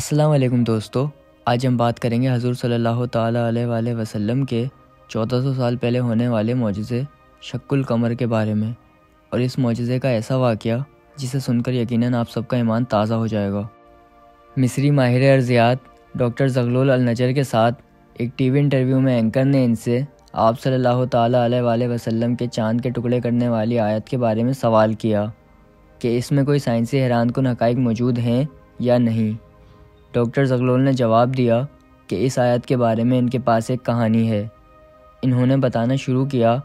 السلام علیکم دوستو، آج ہم بات کریں گے حضور صلی اللہ تعالیٰ علیہ وآلہ وسلم کے 1400 سال پہلے ہونے والے معجزے شق القمر کے بارے میں، اور اس معجزے کا ایسا واقعہ جسے سن کر یقیناً آپ سب کا ایمان تازہ ہو جائے گا۔ مصری ماہر ارضیات ڈاکٹر زغلول النجر کے ساتھ ایک ٹی وی انٹرویو میں اینکر نے ان سے آپ صلی اللہ تعالیٰ علیہ وآلہ وسلم کے چاند کے ٹکڑے کرنے والی آیت کے بارے میں سوال کیا کہ اس میں کوئی سائنسی حیران کن حقائق موجود ہیں یا نہیں۔ ڈاکٹر زغلول نے جواب دیا کہ اس آیت کے بارے میں ان کے پاس ایک کہانی ہے۔ انہوں نے بتانا شروع کیا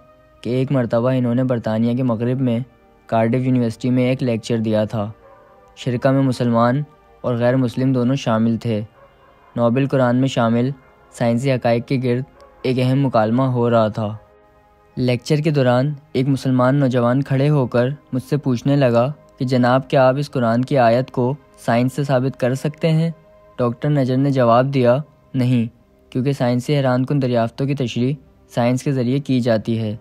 کہ ایک مرتبہ انہوں نے برطانیہ کے مغرب میں کارڈف یونیورسٹی میں ایک لیکچر دیا تھا۔ شرکا میں مسلمان اور غیر مسلم دونوں شامل تھے۔ نوبل قرآن میں شامل سائنسی حقائق کے گرد ایک اہم مکالمہ ہو رہا تھا۔ لیکچر کے دوران ایک مسلمان نوجوان کھڑے ہو کر مجھ سے پوچھنے لگا کہ جناب کیا آپ اس قرآن کی آیت کو سائنس سے ثابت کر سکتے ہیں؟ ڈاکٹر نجر نے جواب دیا، نہیں، کیونکہ سائنسی حیران کن دریافتوں کی تشریح سائنس کے ذریعے کی جاتی ہے،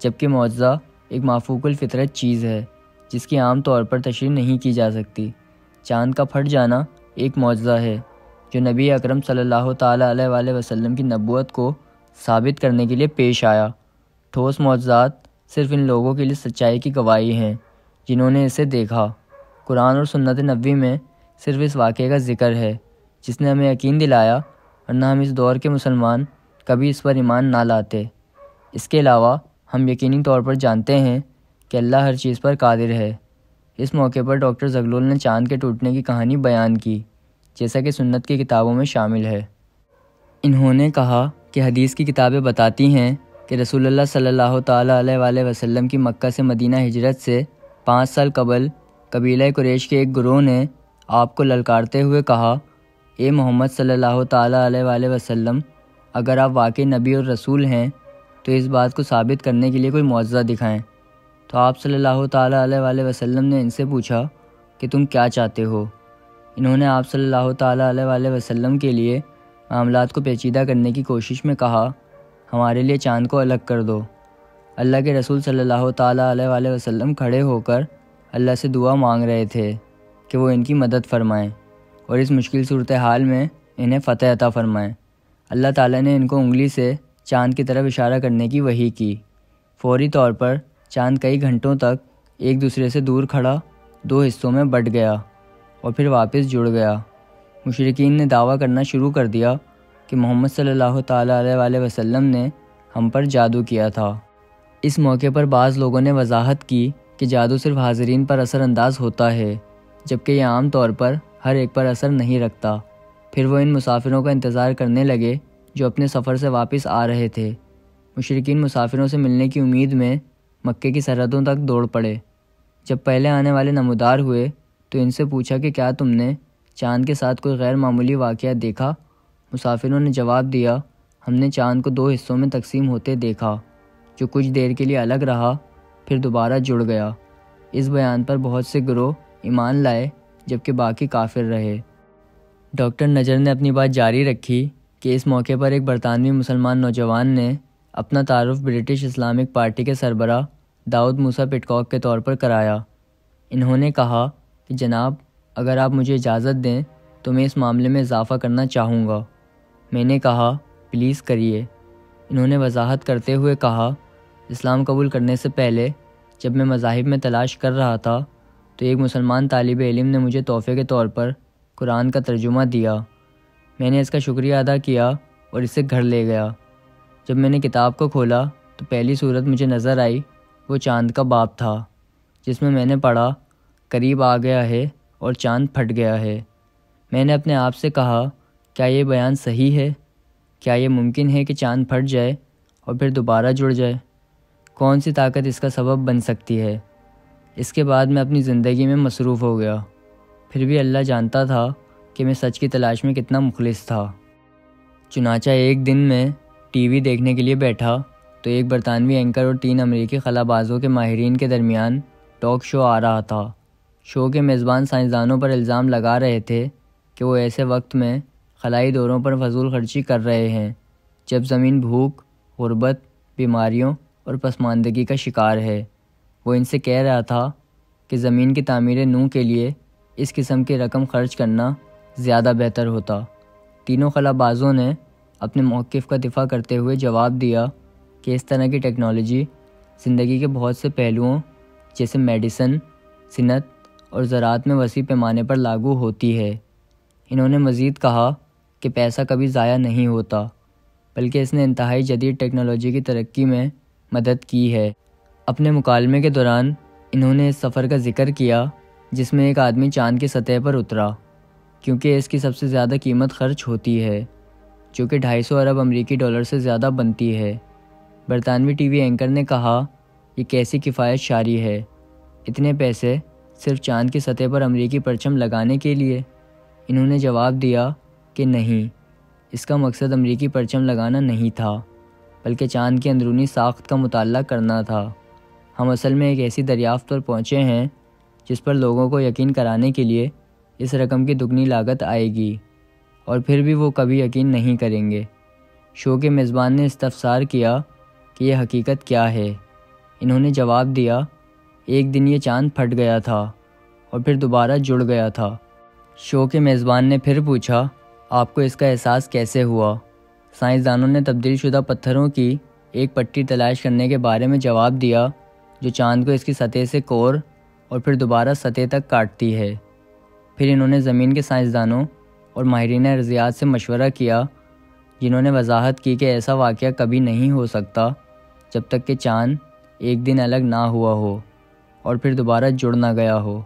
جبکہ معجزہ ایک مافوق الفطرت چیز ہے جس کی عام طور پر تشریح نہیں کی جا سکتی۔ چاند کا پھٹ جانا ایک معجزہ ہے جو نبی اکرم صلی اللہ تعالیٰ علیہ وآلہ وسلم کی نبوت کو ثابت کرنے کے لیے پیش آیا۔ ٹھوس معجزات صرف ان لوگوں کے لیے سچائی کی گواہی ہیں جنہوں نے اسے دیکھا۔ قرآن اور سنت نبوی میں صرف اس واقعے کا ذکر ہے جس نے ہمیں یقین دلایا، ورنہ ہم اس دور کے مسلمان کبھی اس پر ایمان نہ لاتے۔ اس کے علاوہ ہم یقینی طور پر جانتے ہیں کہ اللہ ہر چیز پر قادر ہے۔ اس موقع پر ڈاکٹر زغلول نے چاند کے ٹوٹنے کی کہانی بیان کی، جیسا کہ سنت کی کتابوں میں شامل ہے۔ انہوں نے کہا کہ حدیث کی کتابیں بتاتی ہیں کہ رسول اللہ صلی اللہ تعالیٰ علیہ وآلہ وسلم کی مکہ سے مدینہ ہجرت سے 5 سال قبل قبیلہ قریش کے ایک گروہ نے آپ کو للکارتے ہوئے کہا، اے محمد صلی اللہ تعالیٰ علیہ وآلہ وسلم، اگر آپ واقعی نبی اور رسول ہیں تو اس بات کو ثابت کرنے کے لیے کوئی معجزہ دکھائیں۔ تو آپ صلی اللہ تعالیٰ علیہ وآلہ وسلم نے ان سے پوچھا کہ تم کیا چاہتے ہو؟ انہوں نے آپ صلی اللہ تعالیٰ علیہ وآلہ وسلم کے لیے معاملات کو پیچیدہ کرنے کی کوشش میں کہا، ہمارے لیے چاند کو الگ کر دو۔ اللہ کے رسول صلی اللہ تعالیٰ علیہ وآلہ وسلم کھڑے ہو کر اللہ سے دعا مانگ رہے تھے کہ وہ ان کی مدد فرمائیں اور اس مشکل صورتحال میں انہیں فتح عطا فرمائیں۔ اللہ تعالیٰ نے ان کو انگلی سے چاند کی طرف اشارہ کرنے کی وحی کی۔ فوری طور پر چاند کئی گھنٹوں تک ایک دوسرے سے دور کھڑا 2 حصوں میں بٹ گیا اور پھر واپس جڑ گیا۔ مشرکین نے دعویٰ کرنا شروع کر دیا کہ محمد صلی اللہ تعالیٰ علیہ وآلہ وسلم نے ہم پر جادو کیا تھا۔ اس موقع پر بعض لوگوں نے وضاحت کی کہ جادو صرف حاضرین پر اثر انداز ہوتا ہے، جبکہ یہ عام طور پر ہر ایک پر اثر نہیں رکھتا۔ پھر وہ ان مسافروں کا انتظار کرنے لگے جو اپنے سفر سے واپس آ رہے تھے۔ مشرکین مسافروں سے ملنے کی امید میں مکے کی سرحدوں تک دوڑ پڑے۔ جب پہلے آنے والے نمودار ہوئے تو ان سے پوچھا کہ کیا تم نے چاند کے ساتھ کوئی غیر معمولی واقعہ دیکھا؟ مسافروں نے جواب دیا، ہم نے چاند کو 2 حصوں میں تقسیم ہوتے دیکھا، جو کچھ دیر کے لیے الگ رہا پھر دوبارہ جڑ گیا۔ اس بیان پر بہت سے گروہ ایمان لائے جبکہ باقی کافر رہے۔ ڈاکٹر نجر نے اپنی بات جاری رکھی کہ اس موقع پر ایک برطانوی مسلمان نوجوان نے اپنا تعارف برٹش اسلامک پارٹی کے سربراہ داؤد موسیٰ پٹکاک کے طور پر کرایا۔ انہوں نے کہا کہ جناب اگر آپ مجھے اجازت دیں تو میں اس معاملے میں اضافہ کرنا چاہوں گا۔ میں نے کہا پلیز کریے۔ انہوں نے وضاحت کرتے ہوئے کہا، اسلام قبول کرنے سے پہلے جب میں مذاہب میں تلاش کر رہا تھا تو ایک مسلمان طالب علم نے مجھے تحفے کے طور پر قرآن کا ترجمہ دیا۔ میں نے اس کا شکریہ ادا کیا اور اسے گھر لے گیا۔ جب میں نے کتاب کو کھولا تو پہلی صورت مجھے نظر آئی وہ چاند کا باب تھا، جس میں نے پڑھا قریب آ گیا ہے اور چاند پھٹ گیا ہے۔ میں نے اپنے آپ سے کہا، کیا یہ بیان صحیح ہے؟ کیا یہ ممکن ہے کہ چاند پھٹ جائے اور پھر دوبارہ جڑ جائے؟ کون سی طاقت اس کا سبب بن سکتی ہے؟ اس کے بعد میں اپنی زندگی میں مصروف ہو گیا۔ پھر بھی اللہ جانتا تھا کہ میں سچ کی تلاش میں کتنا مخلص تھا۔ چنانچہ ایک دن میں ٹی وی دیکھنے کے لیے بیٹھا تو ایک برطانوی اینکر اور 3 امریکی خلا بازوں کے ماہرین کے درمیان ٹاک شو آ رہا تھا۔ شو کے میزبان سائنسدانوں پر الزام لگا رہے تھے کہ وہ ایسے وقت میں خلائی دوروں پر فضول خرچی کر رہے ہیں جب زمین بھوک، غربت، بیماریوں اور پسماندگی کا شکار ہے۔ وہ ان سے کہہ رہا تھا کہ زمین کی تعمیر نو کے لیے اس قسم کی رقم خرچ کرنا زیادہ بہتر ہوتا۔ تینوں خلا بازوں نے اپنے موقف کا دفاع کرتے ہوئے جواب دیا کہ اس طرح کی ٹیکنالوجی زندگی کے بہت سے پہلوؤں جیسے میڈیسن، صنعت اور زراعت میں وسیع پیمانے پر لاگو ہوتی ہے۔ انہوں نے مزید کہا کہ پیسہ کبھی ضائع نہیں ہوتا، بلکہ اس نے انتہائی جدید ٹیکنالوجی کی ترقی میں مدد کی ہے۔ اپنے مکالمے کے دوران انہوں نے اس سفر کا ذکر کیا جس میں ایک آدمی چاند کی سطح پر اترا، کیونکہ اس کی سب سے زیادہ قیمت خرچ ہوتی ہے، جو کہ 250 ارب امریکی ڈالر سے زیادہ بنتی ہے۔ برطانوی ٹی وی اینکر نے کہا، یہ کیسی کفایت شاری ہے، اتنے پیسے صرف چاند کی سطح پر امریکی پرچم لگانے کے لیے؟ انہوں نے جواب دیا کہ نہیں، اس کا مقصد امریکی پرچم لگانا نہیں تھا، بلکہ چاند کی اندرونی ساخت کا مطالعہ کرنا تھا۔ ہم اصل میں ایک ایسی دریافت پر پہنچے ہیں جس پر لوگوں کو یقین کرانے کے لیے اس رقم کی دگنی لاگت آئے گی، اور پھر بھی وہ کبھی یقین نہیں کریں گے۔ شو کے میزبان نے استفسار کیا کہ یہ حقیقت کیا ہے۔ انہوں نے جواب دیا، ایک دن یہ چاند پھٹ گیا تھا اور پھر دوبارہ جڑ گیا تھا۔ شو کے میزبان نے پھر پوچھا، آپ کو اس کا احساس کیسے ہوا؟ سائنسدانوں نے تبدیل شدہ پتھروں کی ایک پٹی تلاش کرنے کے بارے میں جواب دیا جو چاند کو اس کی سطح سے کور اور پھر دوبارہ سطح تک کاٹتی ہے۔ پھر انہوں نے زمین کے سائنسدانوں اور ماہرین ریاضیات سے مشورہ کیا، جنہوں نے وضاحت کی کہ ایسا واقعہ کبھی نہیں ہو سکتا جب تک کہ چاند ایک دن الگ نہ ہوا ہو اور پھر دوبارہ جڑ نہ گیا ہو۔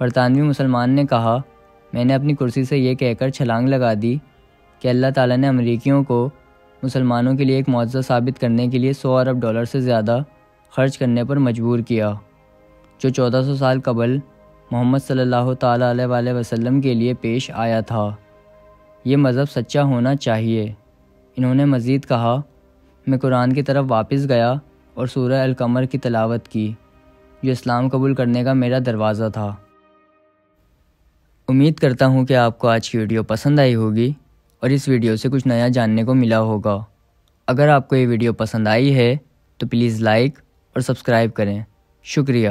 برطانوی مسلمان نے کہا، میں نے اپنی کرسی سے یہ کہہ کر چھلانگ لگا دی کہ اللہ تعالیٰ نے امریکیوں کو مسلمانوں کے لیے ایک معجزہ ثابت کرنے کے لیے 100 ارب ڈالر سے زیادہ خرچ کرنے پر مجبور کیا، جو 1400 سال قبل محمد صلی اللہ تعالیٰ علیہ وآلہ وسلم کے لیے پیش آیا تھا۔ یہ مذہب سچا ہونا چاہیے۔ انہوں نے مزید کہا، میں قرآن کی طرف واپس گیا اور سورہ القمر کی تلاوت کی، جو اسلام قبول کرنے کا میرا دروازہ تھا۔ امید کرتا ہوں کہ آپ کو آج کی ویڈیو پسند آئی ہوگی اور اس ویڈیو سے کچھ نیا جاننے کو ملا ہوگا۔ اگر آپ کو یہ ویڈیو پسند آئی ہے تو پلیز لائک اور سبسکرائب کریں۔ شکریہ۔